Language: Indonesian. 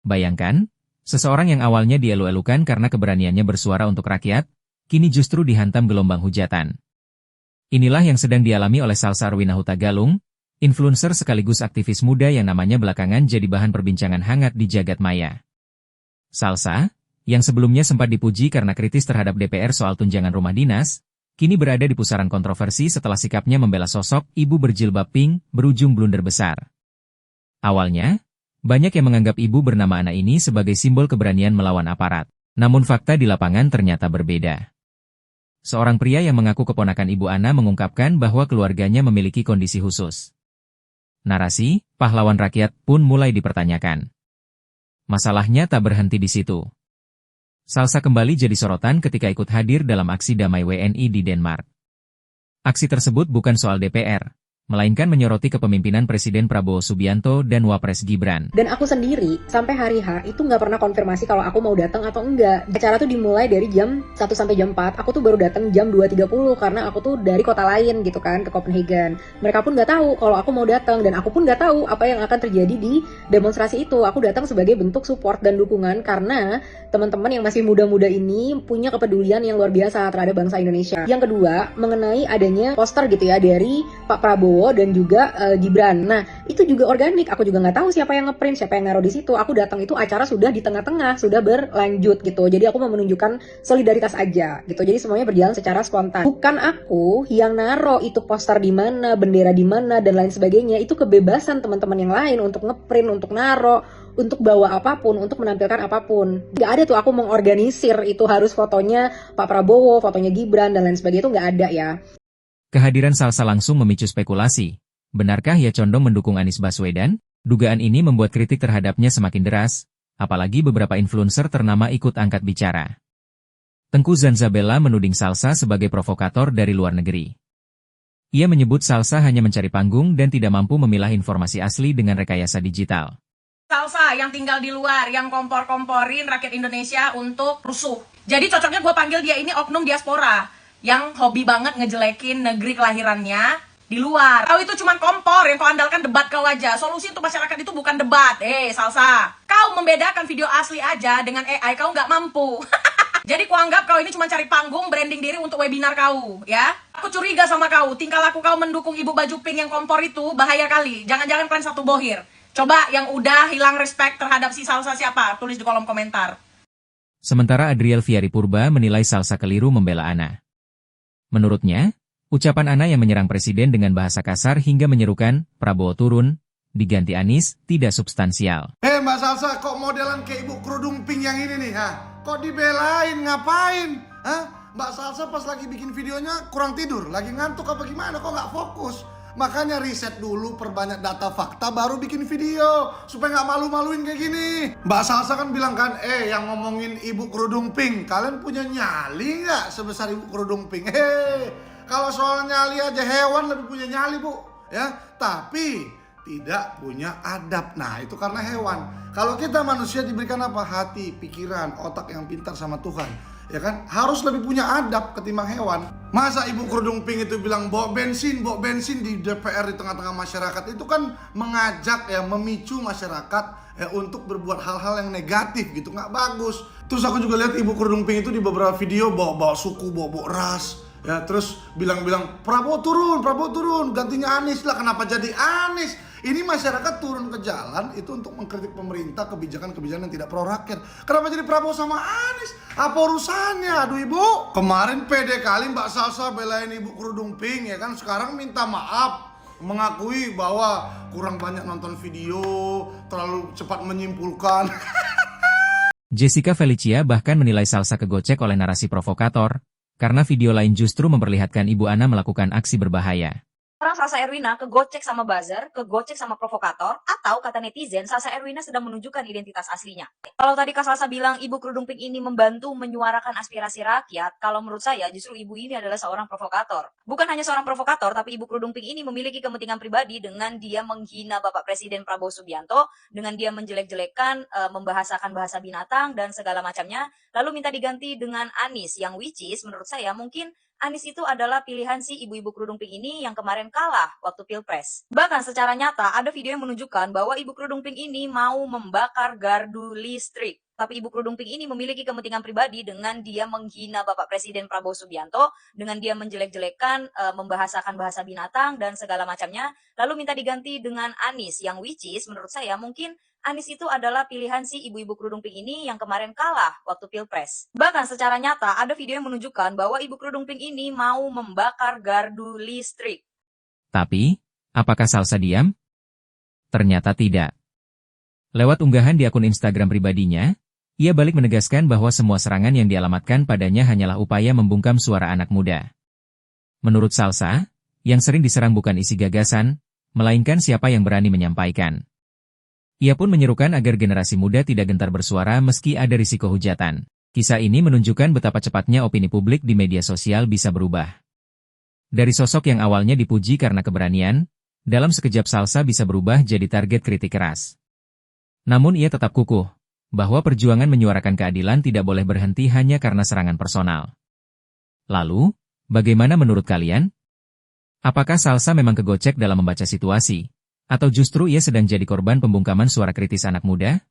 Bayangkan, seseorang yang awalnya dielu-elukan karena keberaniannya bersuara untuk rakyat, kini justru dihantam gelombang hujatan. Inilah yang sedang dialami oleh Salsa Arwina Huta Galung, influencer sekaligus aktivis muda yang namanya belakangan jadi bahan perbincangan hangat di jagat maya. Salsa, yang sebelumnya sempat dipuji karena kritis terhadap DPR soal tunjangan rumah dinas, kini berada di pusaran kontroversi setelah sikapnya membela sosok ibu berjilbab pink berujung blunder besar. Awalnya, banyak yang menganggap ibu bernama Ana ini sebagai simbol keberanian melawan aparat. Namun fakta di lapangan ternyata berbeda. Seorang pria yang mengaku keponakan Ibu Ana mengungkapkan bahwa keluarganya memiliki kondisi khusus. Narasi, pahlawan rakyat pun mulai dipertanyakan. Masalahnya tak berhenti di situ. Salsa kembali jadi sorotan ketika ikut hadir dalam aksi damai WNI di Denmark. Aksi tersebut bukan soal DPR, melainkan menyoroti kepemimpinan Presiden Prabowo Subianto dan Wapres Gibran. Dan aku sendiri, sampai hari H, itu nggak pernah konfirmasi kalau aku mau datang atau enggak. Acara tuh dimulai dari jam 1 sampai jam 4, aku tuh baru datang jam 2.30 karena aku tuh dari kota lain gitu kan, ke Copenhagen. Mereka pun nggak tahu kalau aku mau datang, dan aku pun nggak tahu apa yang akan terjadi di demonstrasi itu. Aku datang sebagai bentuk support dan dukungan karena teman-teman yang masih muda-muda ini punya kepedulian yang luar biasa terhadap bangsa Indonesia. Yang kedua, mengenai adanya poster gitu ya dari Pak Prabowo dan juga Gibran. Nah, itu juga organik. Aku juga nggak tahu siapa yang ngeprint, siapa yang naruh di situ. Aku datang itu acara sudah di tengah-tengah, sudah berlanjut gitu. Jadi aku mau menunjukkan solidaritas aja gitu. Jadi semuanya berjalan secara spontan. Bukan aku yang naruh itu poster di mana, bendera di mana dan lain sebagainya. Itu kebebasan teman-teman yang lain untuk ngeprint, untuk naruh, untuk bawa apapun, untuk menampilkan apapun. Nggak ada tuh aku mengorganisir itu harus fotonya Pak Prabowo, fotonya Gibran dan lain sebagainya, itu nggak ada ya. Kehadiran Salsa langsung memicu spekulasi. Benarkah ia condong mendukung Anies Baswedan? Dugaan ini membuat kritik terhadapnya semakin deras, apalagi beberapa influencer ternama ikut angkat bicara. Tengku Zanzabella menuding Salsa sebagai provokator dari luar negeri. Ia menyebut Salsa hanya mencari panggung dan tidak mampu memilah informasi asli dengan rekayasa digital. Salsa yang tinggal di luar, yang kompor-komporin rakyat Indonesia untuk rusuh. Jadi cocoknya gue panggil dia ini oknum diaspora yang hobi banget ngejelekin negeri kelahirannya di luar. Kau itu cuma kompor yang kau andalkan debat kau aja. Solusi untuk masyarakat itu bukan debat. Salsa, kau membedakan video asli aja dengan AI kau nggak mampu. Jadi kau anggap kau ini cuma cari panggung branding diri untuk webinar kau, ya? Aku curiga sama kau, tingkah laku kau mendukung ibu baju pink yang kompor itu bahaya kali. Jangan-jangan kalian satu bohir. Coba yang udah hilang respect terhadap si Salsa siapa? Tulis di kolom komentar. Sementara Adriel Viari Purba menilai Salsa keliru membela Ana. Menurutnya, ucapan Ana yang menyerang presiden dengan bahasa kasar hingga menyerukan Prabowo turun, diganti Anies, tidak substansial. Mbak Salsa, kok modelan kayak ibu kerudung pink yang ini nih? Kok dibelain? Ngapain? Mbak Salsa pas lagi bikin videonya kurang tidur? Lagi ngantuk apa gimana? Kok nggak fokus? Makanya riset dulu, perbanyak data fakta, baru bikin video supaya nggak malu-maluin kayak gini. Mbak Salsa kan bilang kan, yang ngomongin ibu kerudung pink, kalian punya nyali nggak sebesar ibu kerudung pink? Kalau soal nyali aja hewan lebih punya nyali bu, ya. Tapi tidak punya adab. Nah itu karena hewan. Kalau kita manusia diberikan apa? Hati, pikiran, otak yang pintar sama Tuhan. Ya kan, harus lebih punya adab ketimbang hewan. Masa ibu kerudung pink itu bilang bawa bensin di DPR di tengah-tengah masyarakat, itu kan mengajak ya, memicu masyarakat ya untuk berbuat hal-hal yang negatif gitu, nggak bagus. Terus aku juga lihat ibu kerudung pink itu di beberapa video bawa suku, bawa ras, ya terus bilang Prabowo turun, gantinya Anies lah. Kenapa jadi Anies? Ini masyarakat turun ke jalan itu untuk mengkritik pemerintah, kebijakan-kebijakan yang tidak pro rakyat. Kenapa jadi Prabowo sama Anies? Apa urusannya? Aduh ibu, kemarin pede kali Mbak Salsa belain ibu kerudung pink ya kan. Sekarang minta maaf, mengakui bahwa kurang banyak nonton video, terlalu cepat menyimpulkan. Jessica Felicia bahkan menilai Salsa kegocek oleh narasi provokator, karena video lain justru memperlihatkan Ibu Ana melakukan aksi berbahaya. Orang Salsa Erwina kegocek sama buzzer, kegocek sama provokator, atau kata netizen, Salsa Erwina sedang menunjukkan identitas aslinya. Kalau tadi Kak Salsa bilang ibu kerudung pink ini membantu menyuarakan aspirasi rakyat, kalau menurut saya justru ibu ini adalah seorang provokator. Bukan hanya seorang provokator, tapi ibu kerudung pink ini memiliki kepentingan pribadi dengan dia menghina Bapak Presiden Prabowo Subianto, dengan dia menjelek-jelekan, membahasakan bahasa binatang, dan segala macamnya, lalu minta diganti dengan Anies, yang which is menurut saya mungkin Anies itu adalah pilihan si ibu-ibu kerudung pink ini yang kemarin kalah waktu Pilpres. Bahkan secara nyata ada video yang menunjukkan bahwa ibu kerudung pink ini mau membakar gardu listrik. Tapi ibu kerudung pink ini memiliki kepentingan pribadi dengan dia menghina Bapak Presiden Prabowo Subianto, dengan dia menjelek-jelekan, membahasakan bahasa binatang dan segala macamnya, lalu minta diganti dengan Anies, yang which is menurut saya mungkin Anies itu adalah pilihan si ibu-ibu kerudung pink ini yang kemarin kalah waktu Pilpres. Bahkan secara nyata ada video yang menunjukkan bahwa ibu kerudung pink ini mau membakar gardu listrik. Tapi, apakah Salsa diam? Ternyata tidak. Lewat unggahan di akun Instagram pribadinya, ia balik menegaskan bahwa semua serangan yang dialamatkan padanya hanyalah upaya membungkam suara anak muda. Menurut Salsa, yang sering diserang bukan isi gagasan, melainkan siapa yang berani menyampaikan. Ia pun menyerukan agar generasi muda tidak gentar bersuara meski ada risiko hujatan. Kisah ini menunjukkan betapa cepatnya opini publik di media sosial bisa berubah. Dari sosok yang awalnya dipuji karena keberanian, dalam sekejap Salsa bisa berubah jadi target kritik keras. Namun ia tetap kukuh, bahwa perjuangan menyuarakan keadilan tidak boleh berhenti hanya karena serangan personal. Lalu, bagaimana menurut kalian? Apakah Salsa memang kegocek dalam membaca situasi? Atau justru ia sedang jadi korban pembungkaman suara kritis anak muda?